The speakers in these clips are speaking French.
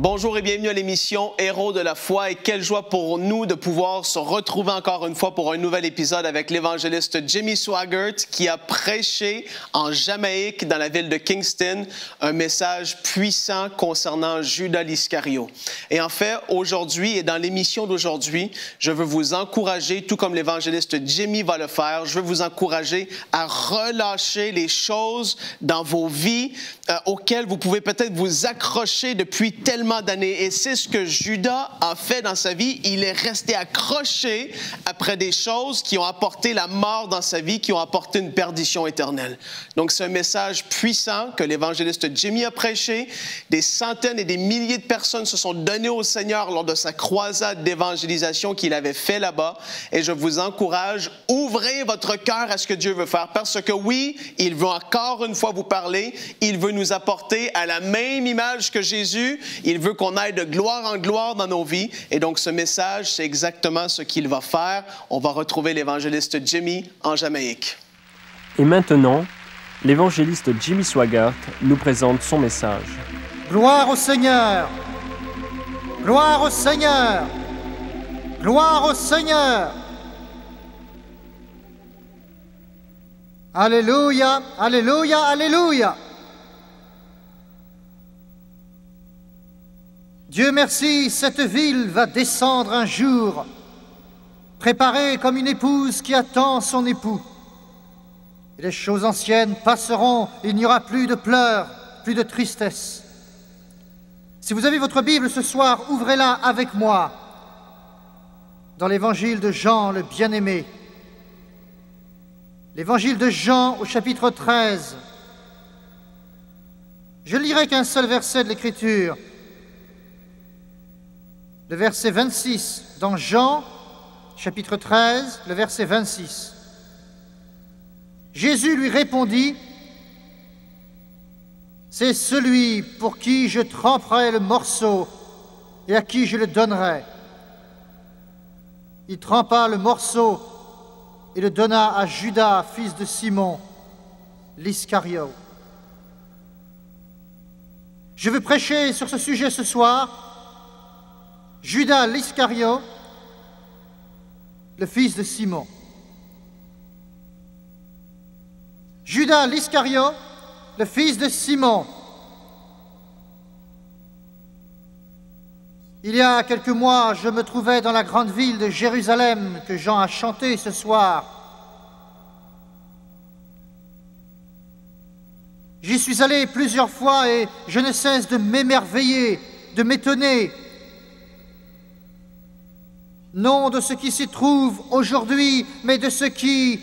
Bonjour et bienvenue à l'émission Héros de la foi et quelle joie pour nous de pouvoir se retrouver encore une fois pour un nouvel épisode avec l'évangéliste Jimmy Swaggart qui a prêché en Jamaïque dans la ville de Kingston un message puissant concernant Judas l'Iscario. Et en fait, aujourd'hui et dans l'émission d'aujourd'hui, je veux vous encourager, tout comme l'évangéliste Jimmy va le faire, je veux vous encourager à relâcher les choses dans vos vies auxquelles vous pouvez peut-être vous accrocher depuis tellement d'années. Et c'est ce que Judas a fait dans sa vie. Il est resté accroché après des choses qui ont apporté la mort dans sa vie, qui ont apporté une perdition éternelle. Donc, c'est un message puissant que l'évangéliste Jimmy a prêché. Des centaines et des milliers de personnes se sont données au Seigneur lors de sa croisade d'évangélisation qu'il avait fait là-bas. Et je vous encourage, ouvrez votre cœur à ce que Dieu veut faire. Parce que oui, il veut encore une fois vous parler. Il veut nous apporter à la même image que Jésus. Il veut qu'on aille de gloire en gloire dans nos vies. Et donc, ce message, c'est exactement ce qu'il va faire. On va retrouver l'évangéliste Jimmy en Jamaïque. Et maintenant, l'évangéliste Jimmy Swaggart nous présente son message. Gloire au Seigneur! Gloire au Seigneur! Gloire au Seigneur! Alléluia! Alléluia! Alléluia! Dieu merci, cette ville va descendre un jour, préparée comme une épouse qui attend son époux. Et les choses anciennes passeront, il n'y aura plus de pleurs, plus de tristesse. Si vous avez votre Bible ce soir, ouvrez-la avec moi dans l'évangile de Jean, le bien-aimé. L'évangile de Jean au chapitre 13. Je lirai qu'un seul verset de l'Écriture. Le verset 26, dans Jean, chapitre 13, le verset 26. Jésus lui répondit, « C'est celui pour qui je tremperai le morceau et à qui je le donnerai. » Il trempa le morceau et le donna à Judas, fils de Simon, l'Iscario. Je veux prêcher sur ce sujet ce soir. Judas l'Iscario, le fils de Simon. Judas l'Iscario, le fils de Simon. Il y a quelques mois, je me trouvais dans la grande ville de Jérusalem que Jean a chanté ce soir. J'y suis allé plusieurs fois et je ne cesse de m'émerveiller, de m'étonner. Non de ce qui s'y trouve aujourd'hui, mais de ce qui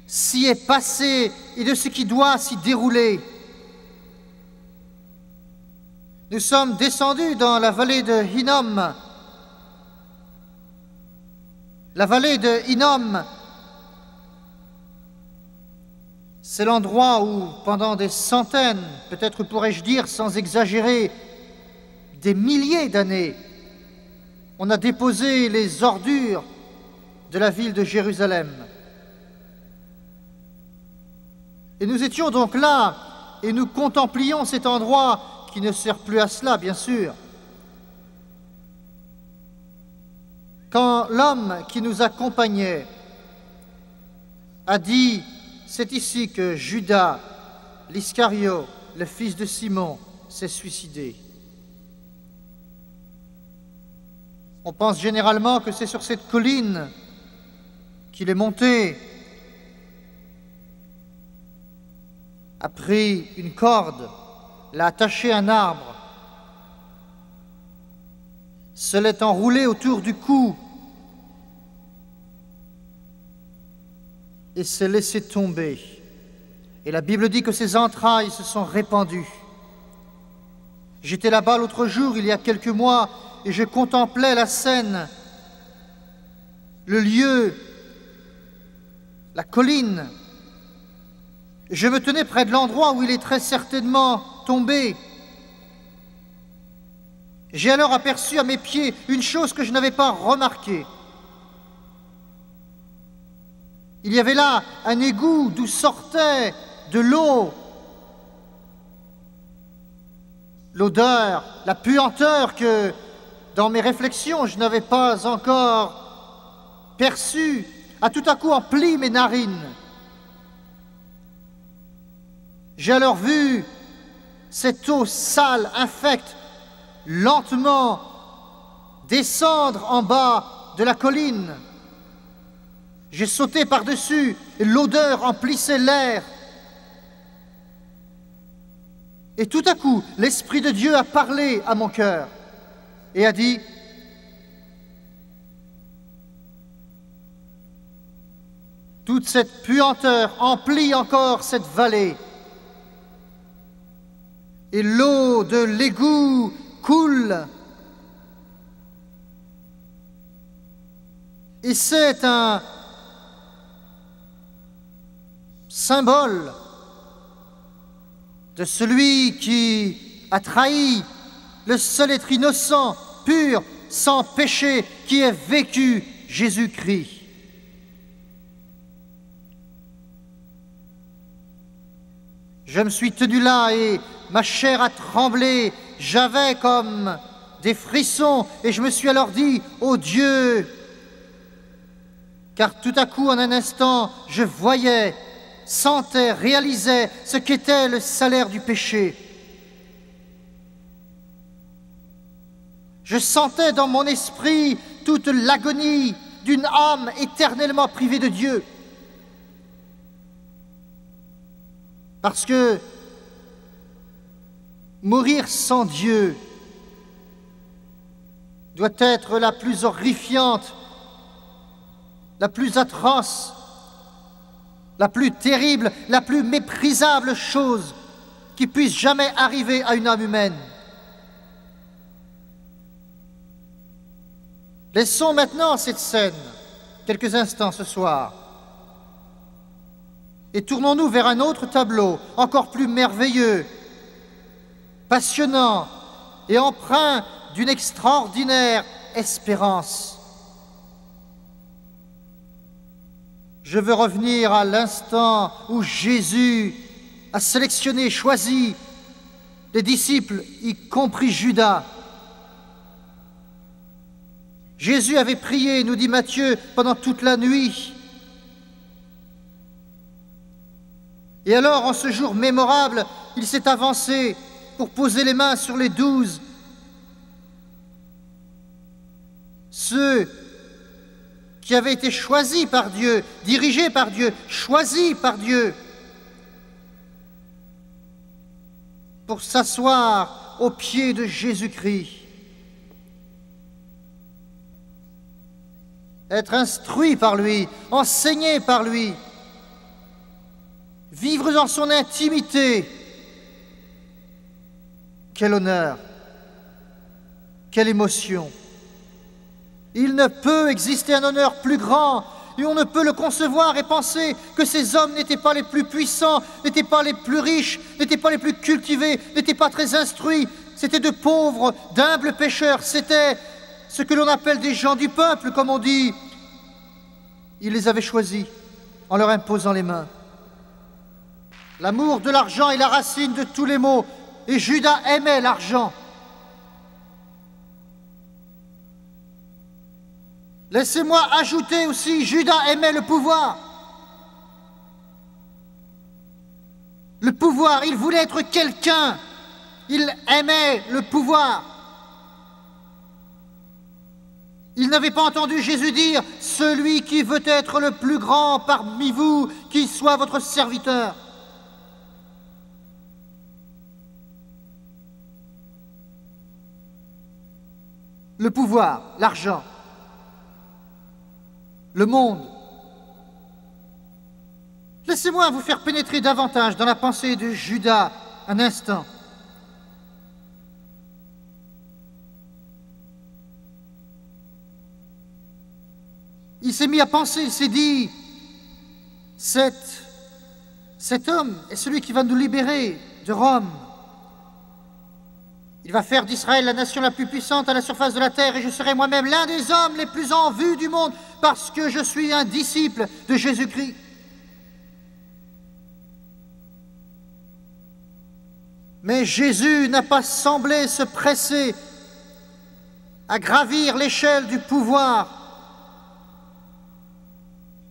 s'y est passé et de ce qui doit s'y dérouler. Nous sommes descendus dans la vallée de Hinnom. La vallée de Hinnom, c'est l'endroit où, pendant des centaines, peut-être pourrais-je dire sans exagérer, des milliers d'années, on a déposé les ordures de la ville de Jérusalem. Et nous étions donc là, et nous contemplions cet endroit qui ne sert plus à cela, bien sûr. Quand l'homme qui nous accompagnait a dit « C'est ici que Judas, l'Iscario, le fils de Simon, s'est suicidé ». On pense généralement que c'est sur cette colline qu'il est monté, a pris une corde, l'a attaché à un arbre, se l'est enroulé autour du cou et s'est laissé tomber. Et la Bible dit que ses entrailles se sont répandues. J'étais là-bas l'autre jour, il y a quelques mois, et je contemplais la scène, le lieu, la colline. Je me tenais près de l'endroit où il est très certainement tombé. J'ai alors aperçu à mes pieds une chose que je n'avais pas remarquée. Il y avait là un égout d'où sortait de l'eau. l'odeur, la puanteur que, dans mes réflexions, je n'avais pas encore perçue, a tout à coup empli mes narines. J'ai alors vu cette eau sale, infecte, lentement descendre en bas de la colline. J'ai sauté par-dessus et l'odeur emplissait l'air. Et tout à coup, l'Esprit de Dieu a parlé à mon cœur et a dit: toute cette puanteur emplit encore cette vallée. Et l'eau de l'égout coule. Et c'est un symbole de celui qui a trahi le seul être innocent, pur, sans péché, qui ait vécu, Jésus-Christ. Je me suis tenu là et ma chair a tremblé, j'avais comme des frissons et je me suis alors dit: ô Dieu, car tout à coup, en un instant, je voyais, sentais, réalisais ce qu'était le salaire du péché. Je sentais dans mon esprit toute l'agonie d'une âme éternellement privée de Dieu. Parce que mourir sans Dieu doit être la plus horrifiante, la plus atroce, la plus terrible, la plus méprisable chose qui puisse jamais arriver à une âme humaine. Laissons maintenant cette scène quelques instants ce soir et tournons-nous vers un autre tableau encore plus merveilleux, passionnant et empreint d'une extraordinaire espérance. Je veux revenir à l'instant où Jésus a sélectionné, choisi les disciples, y compris Judas. Jésus avait prié, nous dit Matthieu, pendant toute la nuit. Et alors, en ce jour mémorable, il s'est avancé pour poser les mains sur les 12. Ceux qui avaient été choisis par Dieu, dirigés par Dieu, choisis par Dieu, pour s'asseoir aux pieds de Jésus-Christ. Être instruit par lui, enseigné par lui, vivre dans son intimité. Quel honneur, quelle émotion. Il ne peut exister un honneur plus grand et on ne peut le concevoir et penser que ces hommes n'étaient pas les plus puissants, n'étaient pas les plus riches, n'étaient pas les plus cultivés, n'étaient pas très instruits. C'étaient de pauvres, d'humbles pécheurs, c'était ce que l'on appelle des gens du peuple, comme on dit. Il les avait choisis en leur imposant les mains. L'amour de l'argent est la racine de tous les maux, et Judas aimait l'argent. Laissez-moi ajouter aussi, Judas aimait le pouvoir. Le pouvoir, il voulait être quelqu'un. Il aimait le pouvoir. Il n'avait pas entendu Jésus dire « Celui qui veut être le plus grand parmi vous, qu'il soit votre serviteur ». Le pouvoir, l'argent, le monde. Laissez-moi vous faire pénétrer davantage dans la pensée de Judas un instant. Il s'est mis à penser, il s'est dit, cet homme est celui qui va nous libérer de Rome. Il va faire d'Israël la nation la plus puissante à la surface de la terre et je serai moi-même l'un des hommes les plus en vue du monde parce que je suis un disciple de Jésus-Christ. Mais Jésus n'a pas semblé se presser à gravir l'échelle du pouvoir.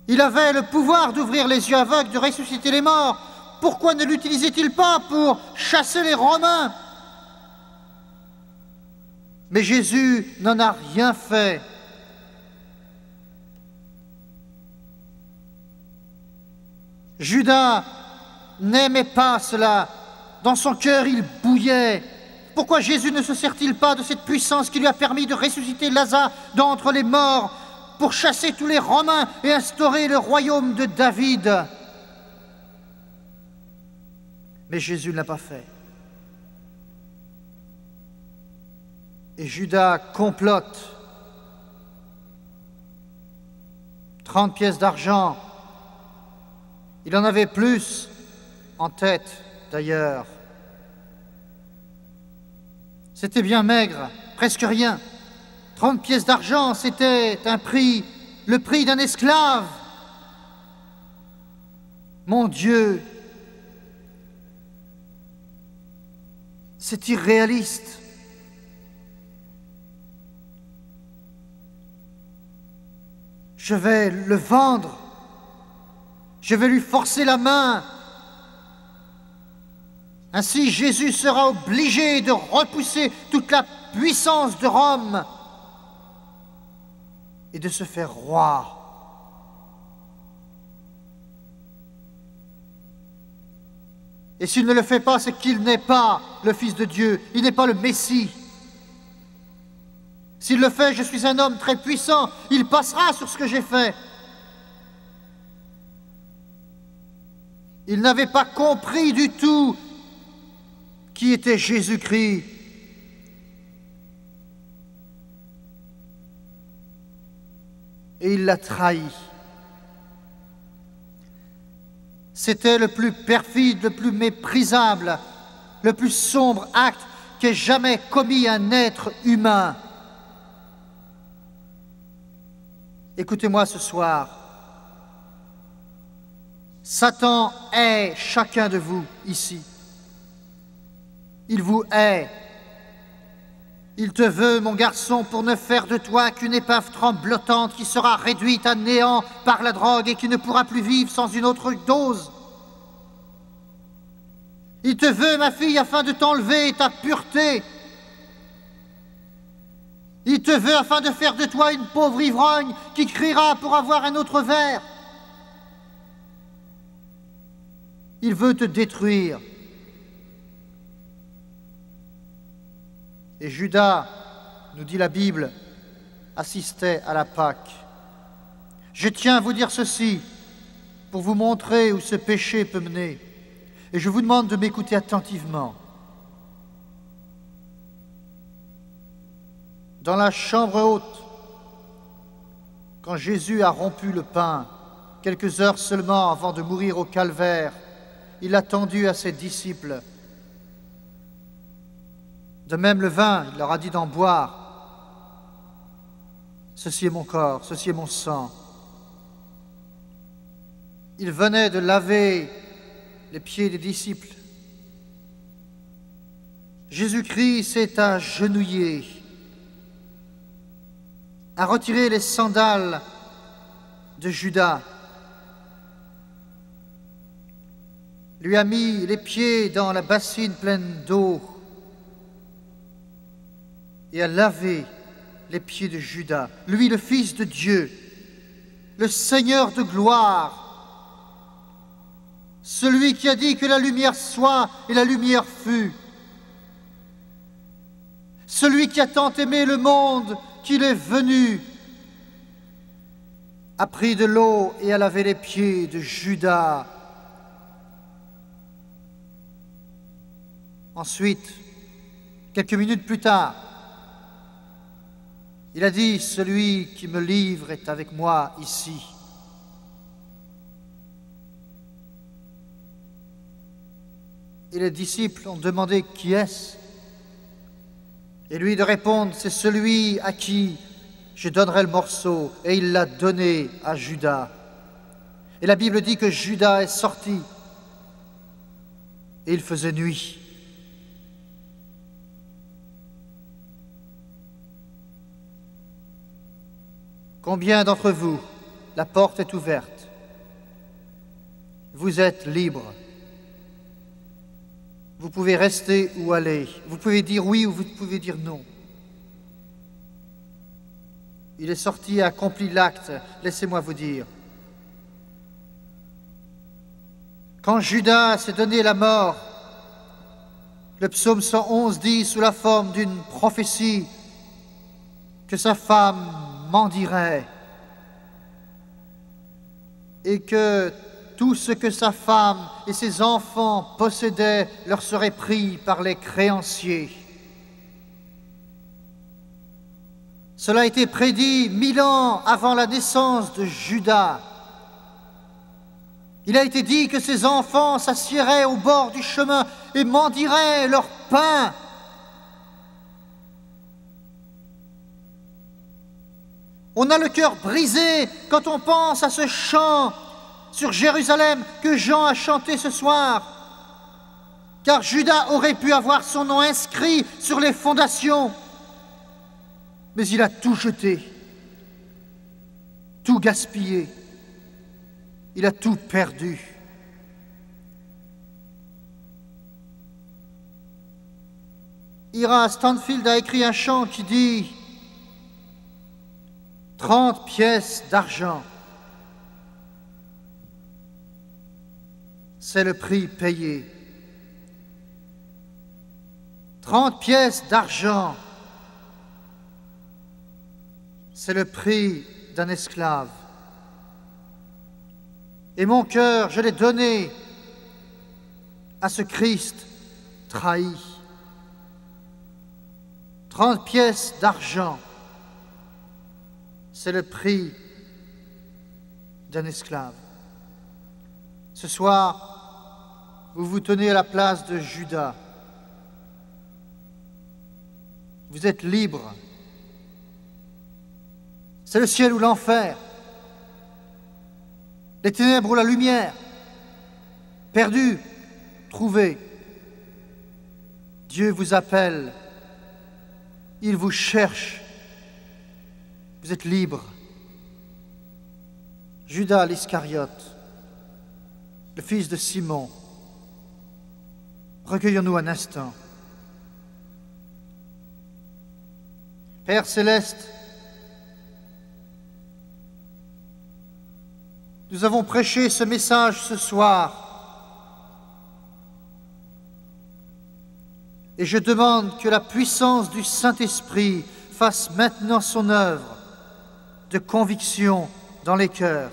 Il avait le pouvoir d'ouvrir les yeux aveugles, de ressusciter les morts. Pourquoi ne l'utilisait-il pas pour chasser les Romains? Mais Jésus n'en a rien fait. Judas n'aimait pas cela. Dans son cœur, il bouillait. Pourquoi Jésus ne se sert-il pas de cette puissance qui lui a permis de ressusciter Lazare d'entre les morts pour chasser tous les Romains et instaurer le royaume de David? Mais Jésus ne l'a pas fait. Et Judas complote. 30 pièces d'argent. Il en avait plus en tête, d'ailleurs. C'était bien maigre, presque rien. 30 pièces d'argent, c'était un prix, le prix d'un esclave. Mon Dieu, c'est irréaliste. Je vais le vendre. Je vais lui forcer la main. Ainsi, Jésus sera obligé de repousser toute la puissance de Rome et de se faire roi. Et s'il ne le fait pas, c'est qu'il n'est pas le Fils de Dieu, il n'est pas le Messie. S'il le fait, je suis un homme très puissant, il passera sur ce que j'ai fait. Il n'avait pas compris du tout qui était Jésus-Christ. Et il l'a trahi. C'était le plus perfide, le plus méprisable, le plus sombre acte qu'ait jamais commis un être humain. Écoutez-moi ce soir. Satan hait chacun de vous ici. Il vous hait. Il te veut, mon garçon, pour ne faire de toi qu'une épave tremblotante qui sera réduite à néant par la drogue et qui ne pourra plus vivre sans une autre dose. Il te veut, ma fille, afin de t'enlever ta pureté. Il te veut afin de faire de toi une pauvre ivrogne qui criera pour avoir un autre verre. Il veut te détruire. Et Judas, nous dit la Bible, assistait à la Pâque. Je tiens à vous dire ceci pour vous montrer où ce péché peut mener. Et je vous demande de m'écouter attentivement. Dans la chambre haute, quand Jésus a rompu le pain, quelques heures seulement avant de mourir au calvaire, il a tendu à ses disciples. De même le vin, il leur a dit d'en boire. Ceci est mon corps, ceci est mon sang. Il venait de laver les pieds des disciples. Jésus-Christ s'est agenouillé, a retiré les sandales de Judas, lui a mis les pieds dans la bassine pleine d'eau et a lavé les pieds de Judas, lui le Fils de Dieu, le Seigneur de gloire, celui qui a dit que la lumière soit et la lumière fut, celui qui a tant aimé le monde qu'il est venu, a pris de l'eau et a lavé les pieds de Judas. Ensuite, quelques minutes plus tard, il a dit, celui qui me livre est avec moi ici. Et les disciples ont demandé qui est-ce? Et lui de répondre, c'est celui à qui je donnerai le morceau. Et il l'a donné à Judas. Et la Bible dit que Judas est sorti. Et il faisait nuit. Combien d'entre vous, la porte est ouverte? Vous êtes libres. Vous pouvez rester ou aller. Vous pouvez dire oui ou vous pouvez dire non. Il est sorti et accompli l'acte, laissez-moi vous dire. Quand Judas s'est donné la mort, le psaume 111 dit, sous la forme d'une prophétie, que sa femme mendierait et que tout ce que sa femme et ses enfants possédaient leur serait pris par les créanciers. Cela a été prédit 1000 ans avant la naissance de Judas. Il a été dit que ses enfants s'assieraient au bord du chemin et mendieraient leur pain. On a le cœur brisé quand on pense à ce chant sur Jérusalem que Jean a chanté ce soir, car Judas aurait pu avoir son nom inscrit sur les fondations, mais il a tout jeté, tout gaspillé, il a tout perdu. Ira Stanfield a écrit un chant qui dit 30 pièces d'argent. C'est le prix payé. 30 pièces d'argent. C'est le prix d'un esclave. Et mon cœur, je l'ai donné à ce Christ trahi. 30 pièces d'argent. C'est le prix d'un esclave. Ce soir, vous vous tenez à la place de Judas. Vous êtes libre. C'est le ciel ou l'enfer, les ténèbres ou la lumière, perdu, trouvé. Dieu vous appelle, il vous cherche. Vous êtes libre. Judas l'Iscariote, le fils de Simon. Recueillons-nous un instant. Père céleste, nous avons prêché ce message ce soir et je demande que la puissance du Saint-Esprit fasse maintenant son œuvre de conviction dans les cœurs.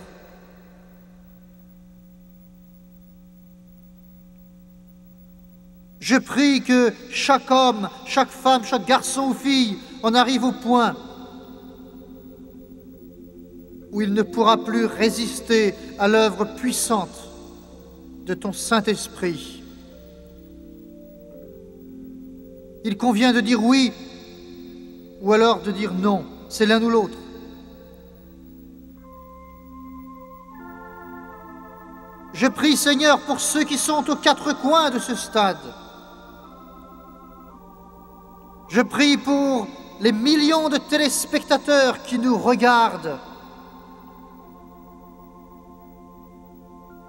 Je prie que chaque homme, chaque femme, chaque garçon ou fille en arrive au point où il ne pourra plus résister à l'œuvre puissante de ton Saint-Esprit. Il convient de dire oui ou alors de dire non, c'est l'un ou l'autre. Je prie, Seigneur, pour ceux qui sont aux quatre coins de ce stade. Je prie pour les millions de téléspectateurs qui nous regardent.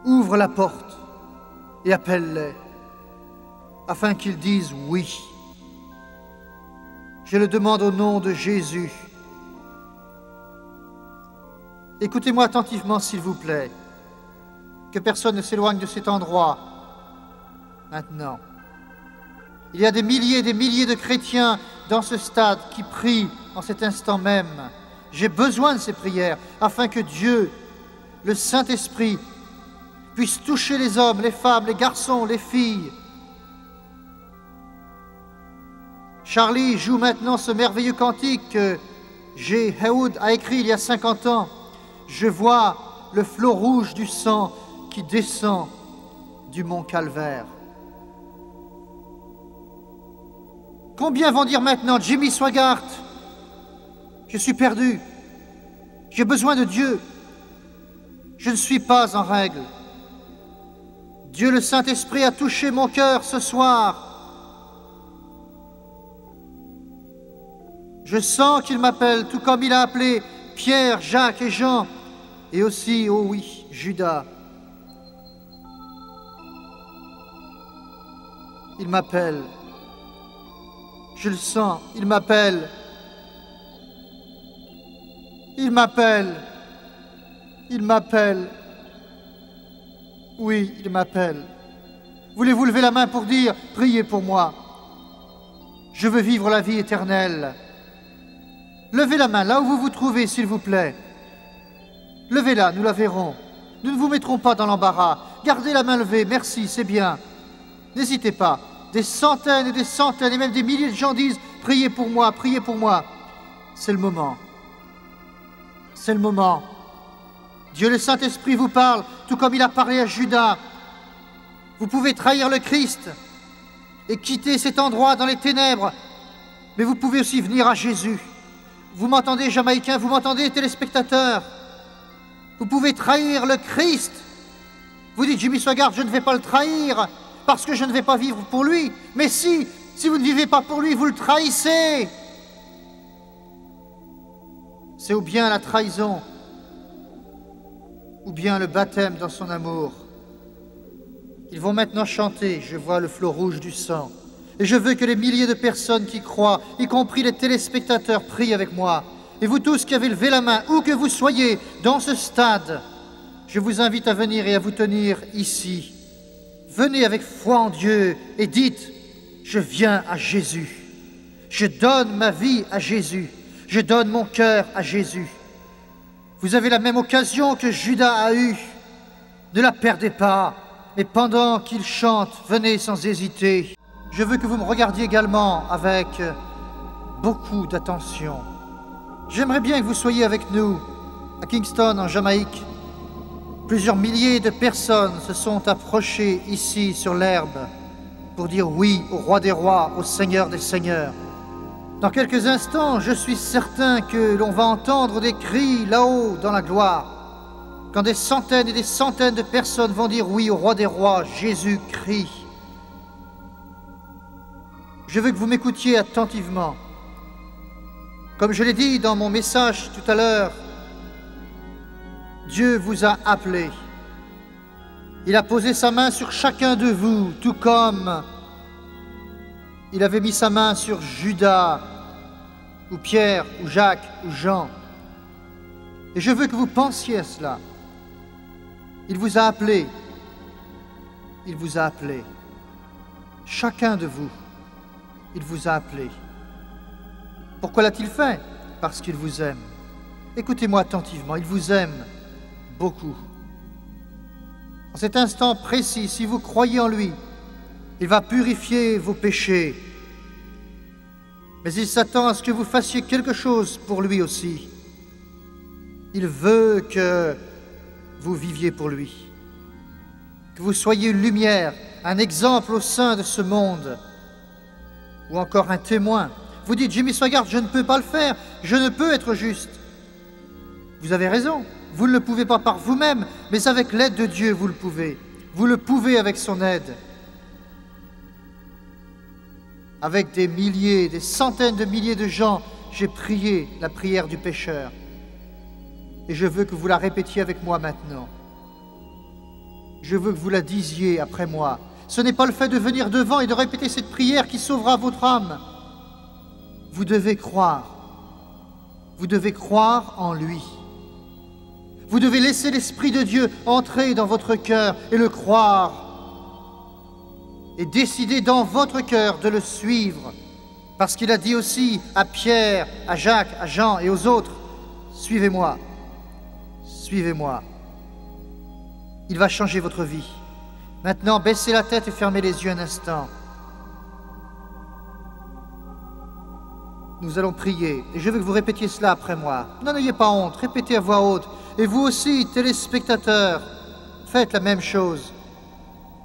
Ouvre la porte et appelle-les afin qu'ils disent oui. Je le demande au nom de Jésus. Écoutez-moi attentivement, s'il vous plaît. Que personne ne s'éloigne de cet endroit maintenant. Il y a des milliers et des milliers de chrétiens dans ce stade qui prient en cet instant même. J'ai besoin de ces prières afin que Dieu, le Saint-Esprit, puisse toucher les hommes, les femmes, les garçons, les filles. Charlie joue maintenant ce merveilleux cantique que J. Heywood a écrit il y a 50 ans. Je vois le flot rouge du sang qui descend du mont Calvaire. Combien vont dire maintenant, Jimmy Swaggart, je suis perdu, j'ai besoin de Dieu, je ne suis pas en règle. Dieu le Saint-Esprit a touché mon cœur ce soir. Je sens qu'il m'appelle, tout comme il a appelé Pierre, Jacques et Jean, et aussi, oh oui, Judas. Il m'appelle. Je le sens, il m'appelle. Il m'appelle. Il m'appelle. Oui, il m'appelle. Voulez-vous lever la main pour dire « Priez pour moi. Je veux vivre la vie éternelle. » Levez la main là où vous vous trouvez, s'il vous plaît. Levez-la, nous la verrons. Nous ne vous mettrons pas dans l'embarras. Gardez la main levée, merci, c'est bien. N'hésitez pas. Des centaines et même des milliers de gens disent « Priez pour moi, priez pour moi. » C'est le moment. C'est le moment. Dieu le Saint-Esprit vous parle, tout comme il a parlé à Judas. Vous pouvez trahir le Christ et quitter cet endroit dans les ténèbres, mais vous pouvez aussi venir à Jésus. Vous m'entendez, Jamaïcains, vous m'entendez, téléspectateurs? Vous pouvez trahir le Christ. Vous dites, Jimmy Swaggart, je ne vais pas le trahir parce que je ne vais pas vivre pour lui. Mais si vous ne vivez pas pour lui, vous le trahissez. C'est ou bien la trahison, ou bien le baptême dans son amour. Ils vont maintenant chanter, je vois le flot rouge du sang. Et je veux que les milliers de personnes qui croient, y compris les téléspectateurs, prient avec moi. Et vous tous qui avez levé la main, où que vous soyez, dans ce stade, je vous invite à venir et à vous tenir ici. Venez avec foi en Dieu et dites, je viens à Jésus. Je donne ma vie à Jésus. Je donne mon cœur à Jésus. Vous avez la même occasion que Judas a eue. Ne la perdez pas. Mais pendant qu'il chante, venez sans hésiter. Je veux que vous me regardiez également avec beaucoup d'attention. J'aimerais bien que vous soyez avec nous à Kingston, en Jamaïque. Plusieurs milliers de personnes se sont approchées ici sur l'herbe pour dire oui au roi des rois, au Seigneur des seigneurs. Dans quelques instants, je suis certain que l'on va entendre des cris là-haut dans la gloire. Quand des centaines et des centaines de personnes vont dire oui au roi des rois, Jésus-Christ. Je veux que vous m'écoutiez attentivement. Comme je l'ai dit dans mon message tout à l'heure, Dieu vous a appelé. Il a posé sa main sur chacun de vous, tout comme il avait mis sa main sur Judas, ou Pierre, ou Jacques, ou Jean. Et je veux que vous pensiez à cela. Il vous a appelé. Il vous a appelé. Chacun de vous, il vous a appelé. Pourquoi l'a-t-il fait? Parce qu'il vous aime. Écoutez-moi attentivement, il vous aime beaucoup. En cet instant précis, si vous croyez en lui, il va purifier vos péchés. Mais il s'attend à ce que vous fassiez quelque chose pour lui aussi. Il veut que vous viviez pour lui. Que vous soyez une lumière, un exemple au sein de ce monde. Ou encore un témoin. Vous dites, Jimmy Swaggart, je ne peux pas le faire. Je ne peux être juste. Vous avez raison. Vous ne le pouvez pas par vous-même, mais avec l'aide de Dieu, vous le pouvez. Vous le pouvez avec son aide. Avec des milliers, des centaines de milliers de gens, j'ai prié la prière du pécheur. Et je veux que vous la répétiez avec moi maintenant. Je veux que vous la disiez après moi. Ce n'est pas le fait de venir devant et de répéter cette prière qui sauvera votre âme. Vous devez croire. Vous devez croire en lui. Vous devez laisser l'Esprit de Dieu entrer dans votre cœur et le croire. Et décider dans votre cœur de le suivre. Parce qu'il a dit aussi à Pierre, à Jacques, à Jean et aux autres, « Suivez-moi, suivez-moi. » Il va changer votre vie. Maintenant, baissez la tête et fermez les yeux un instant. Nous allons prier, et je veux que vous répétiez cela après moi. N'en ayez pas honte, répétez à voix haute. Et vous aussi, téléspectateurs, faites la même chose.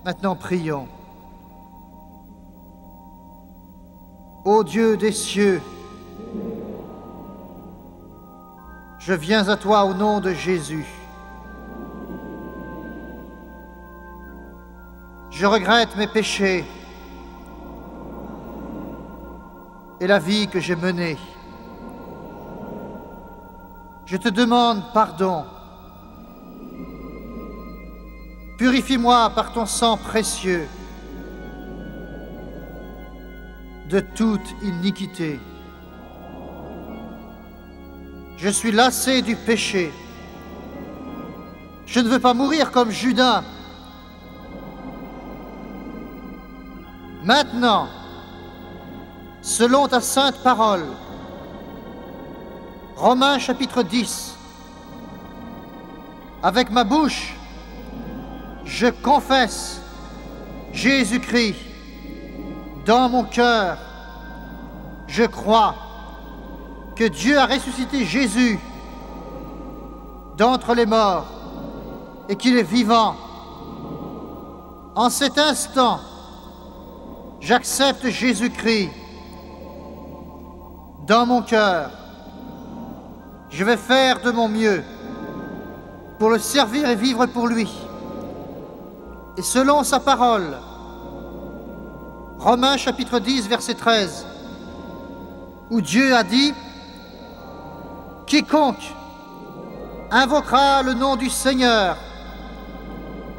Maintenant, prions. Ô Dieu des cieux, je viens à toi au nom de Jésus. Je regrette mes péchés et la vie que j'ai menée. je te demande pardon. Purifie-moi par ton sang précieux de toute iniquité. Je suis lassé du péché. Je ne veux pas mourir comme Judas. Maintenant, selon ta sainte parole, Romains chapitre 10, avec ma bouche, je confesse Jésus-Christ. Dans mon cœur, je crois que Dieu a ressuscité Jésus d'entre les morts et qu'il est vivant. En cet instant, j'accepte Jésus-Christ dans mon cœur. Je vais faire de mon mieux pour le servir et vivre pour lui. Et selon sa parole, Romains chapitre 10, verset 13, où Dieu a dit « Quiconque invoquera le nom du Seigneur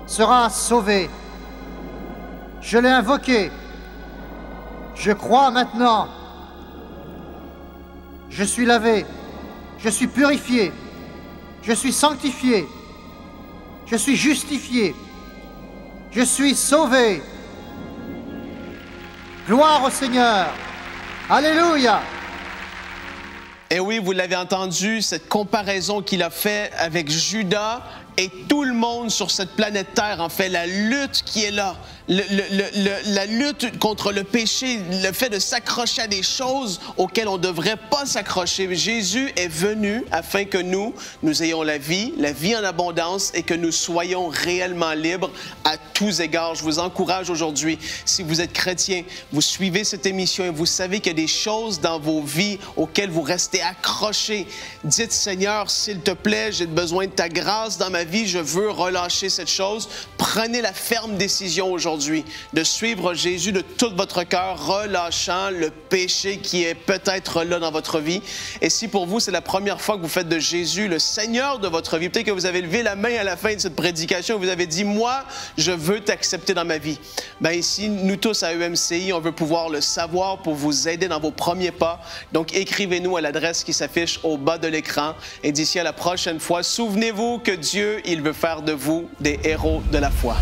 sera sauvé. » Je l'ai invoqué. Je crois maintenant. Je suis lavé. Je suis purifié. Je suis sanctifié. Je suis justifié. Je suis sauvé. Gloire au Seigneur. Alléluia. Et oui, vous l'avez entendu, cette comparaison qu'il a faite avec Judas et tout le monde sur cette planète Terre, en fait, la lutte qui est là, la lutte contre le péché, le fait de s'accrocher à des choses auxquelles on ne devrait pas s'accrocher. Jésus est venu afin que nous ayons la vie en abondance et que nous soyons réellement libres à tous égards. Je vous encourage aujourd'hui, si vous êtes chrétien, vous suivez cette émission et vous savez qu'il y a des choses dans vos vies auxquelles vous restez accrochés. Dites, Seigneur, s'il te plaît, j'ai besoin de ta grâce dans ma vie, je veux relâcher cette chose. Prenez la ferme décision aujourd'hui de suivre Jésus de tout votre cœur, relâchant le péché qui est peut-être là dans votre vie. Et si pour vous, c'est la première fois que vous faites de Jésus le Seigneur de votre vie, peut-être que vous avez levé la main à la fin de cette prédication et vous avez dit, moi, je veux t'accepter dans ma vie. Bien ici, nous tous à EMCI, on veut pouvoir le savoir pour vous aider dans vos premiers pas. Donc, écrivez-nous à l'adresse qui s'affiche au bas de l'écran. Et d'ici à la prochaine fois, souvenez-vous que Dieu, il veut faire de vous des héros de la foi.